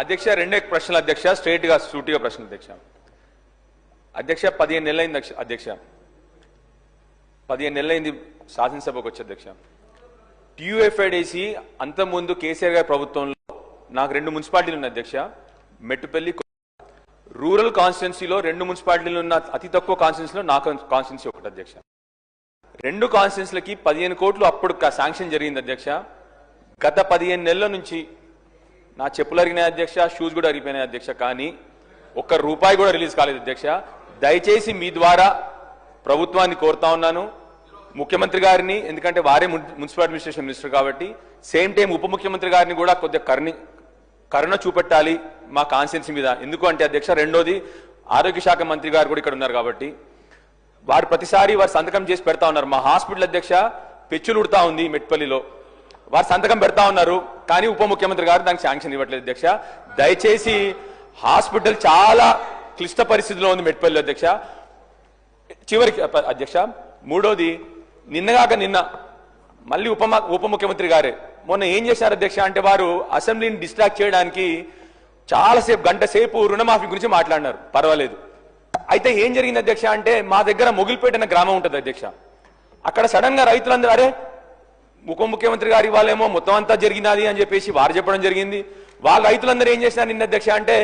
అధ్యక్ష రెండే ప్రశ్నలు అధ్యక్ష స్ట్రైట్ గా సూటిగా ప్రశ్న అధ్యక్ష 15 నెలలైంది అధ్యక్ష 15 నెలలైంది శాసనసభకు వచ్చే అధ్యక్ష టీయూఎఫ్ఐడిసి అంతకుముందు కేసీఆర్ గారి ప్రభుత్వంలో నాకు 2 మున్సిపాలిటీలు ఉన్నాయి అధ్యక్ష మెట్టుపల్లి రూరల్ కాన్స్టిట్యున్సీలో 2 మున్సిపాలిటీలు ఉన్న అతి తక్కువ కాన్స్టిట్యున్సీలో నా కాన్స్టిట్యున్సీ ఒకటి అధ్యక్ష 2 కాన్స్టిట్యున్సీలకి 15 కోట్లు అప్పుడు శాంక్షన్ జరిగింది అధ్యక్ష గత 15 నెలల నుంచి నా చెప్పులు అరిగినాయి అధ్యక్ష షూస్ కూడా అరిగిపోయినాయి అధ్యక్ష కానీ ఒక్క రూపాయి కూడా రిలీజ్ కాలేదు అధ్యక్ష దయచేసి మీ ద్వారా ప్రభుత్వాన్ని కోరుతా ఉన్నాను ముఖ్యమంత్రి గారిని ఎందుకంటే వారే మున్సిపల్ అడ్మినిస్ట్రేషన్ మినిస్టర్ కాబట్టి సేమ్ టైం ఉప ముఖ్యమంత్రి గారిని కూడా కొద్దిగా కరుణ చూపెట్టాలి మా కాన్స్టిట్యున్సీ మీద ఎందుకు అంటే అధ్యక్ష రెండోది ఆరోగ్య శాఖ మంత్రి గారు కూడా ఇక్కడ ఉన్నారు కాబట్టి వారు ప్రతిసారి వారు సంతకం చేసి పెడతా ఉన్నారు మా హాస్పిటల్ అధ్యక్ష పెచ్చులు ఉడతా ఉంది మెట్పల్లిలో వారు సంతకం పెడతా ఉన్నారు కానీ ఉప ముఖ్యమంత్రి గారు దానికి శాంక్షన్ ఇవ్వట్లేదు అధ్యక్ష దయచేసి హాస్పిటల్ చాలా క్లిష్ట పరిస్థితిలో ఉంది మెట్పల్లి అధ్యక్ష చివరికి అధ్యక్ష మూడోది నిన్న మళ్ళీ ఉప ముఖ్యమంత్రి గారే మొన్న ఏం చేశారు అధ్యక్ష అంటే వారు అసెంబ్లీని డిస్ట్రాక్ట్ చేయడానికి చాలాసేపు గంట సేపు రుణమాఫీ గురించి మాట్లాడినారు పర్వాలేదు అయితే ఏం జరిగింది అధ్యక్ష అంటే మా దగ్గర మొగిలిపేట అనే గ్రామం ఉంటుంది అధ్యక్ష అక్కడ సడన్ గా రైతులందరూ అరే ఉప ముఖ్యమంత్రి గారి వాళ్ళేమో మొత్తం అంతా జరిగినది అని చెప్పేసి వారు చెప్పడం జరిగింది వాళ్ళ రైతులందరూ ఏం చేసినారు నిన్న అధ్యక్ష అంటే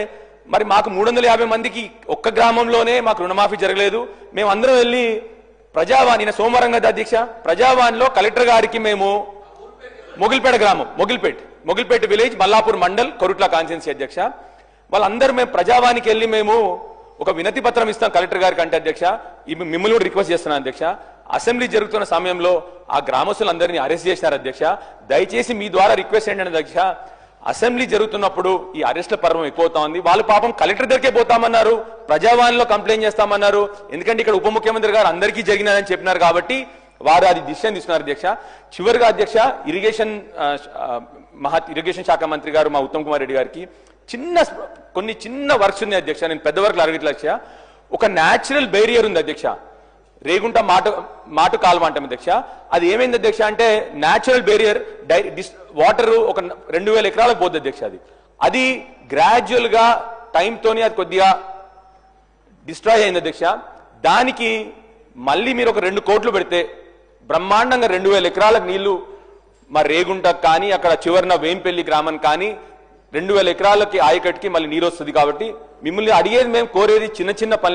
మరి మాకు 350 మందికి ఒక్క గ్రామంలోనే మాకు రుణమాఫీ జరగలేదు మేము అందరం వెళ్ళి ప్రజావాణి సోమవారం కదా అధ్యక్ష ప్రజావాణిలో కలెక్టర్ గారికి మేము మొగిలిపేట గ్రామం మొగిలిపేట విలేజ్ మల్లాపూర్ మండల్ కొరుట్ల కాన్స్టిట్యున్సీ అధ్యక్ష వాళ్ళందరూ మేము ప్రజావాణికి వెళ్ళి మేము ఒక వినతి పత్రం ఇస్తాం కలెక్టర్ గారికి అంటే అధ్యక్ష మిమ్మల్ని కూడా రిక్వెస్ట్ చేస్తున్నాను అధ్యక్ష అసెంబ్లీ జరుగుతున్న సమయంలో ఆ గ్రామస్తులందరినీ అరెస్ట్ చేశారు అధ్యక్ష దయచేసి మీ ద్వారా రిక్వెస్ట్ ఏంటంటే అధ్యక్ష అసెంబ్లీ జరుగుతున్నప్పుడు ఈ అరెస్ట్ల పర్వం ఎక్కువవుతా ఉంది వాళ్ళు పాపం కలెక్టర్ దగ్గరే పోతామన్నారు ప్రజావాణిలో కంప్లైంట్ చేస్తామన్నారు ఎందుకంటే ఇక్కడ ఉప ముఖ్యమంత్రి గారు అందరికీ జరిగినదని చెప్పినారు కాబట్టి వారు అది డిసిషన్ తీసుకున్నారు అధ్యక్ష చివరిగా అధ్యక్ష ఇరిగేషన్ శాఖ మంత్రి గారు మా ఉత్తమ్ కుమార్ రెడ్డి గారికి కొన్ని చిన్న వర్క్స్ ఉన్నాయి అధ్యక్ష నేను పెద్ద వర్క్లు అడగట్లే ఒక న్యాచురల్ బేరియర్ ఉంది అధ్యక్ష రేగుంట మాటు కాలువ అంటాం అధ్యక్ష అది ఏమైంది అధ్యక్ష అంటే న్యాచురల్ బేరియర్ వాటర్ ఒక 2000 ఎకరాలకు పోద్ది అధ్యక్ష అది గ్రాడ్యువల్ గా టైంతోనే అది కొద్దిగా డిస్ట్రాయ్ అయింది అధ్యక్ష దానికి మళ్ళీ మీరు ఒక 2 కోట్లు పెడితే బ్రహ్మాండంగా 2000 ఎకరాలకు నీళ్లు మా రేగుంటకు కానీ అక్కడ చివరిన వేంపల్లి గ్రామం కానీ 2000 ఎకరాలకి ఆయకట్టుకి మళ్ళీ నీరు వస్తుంది కాబట్టి మిమ్మల్ని అడిగేది మేము కోరేది చిన్న పనులు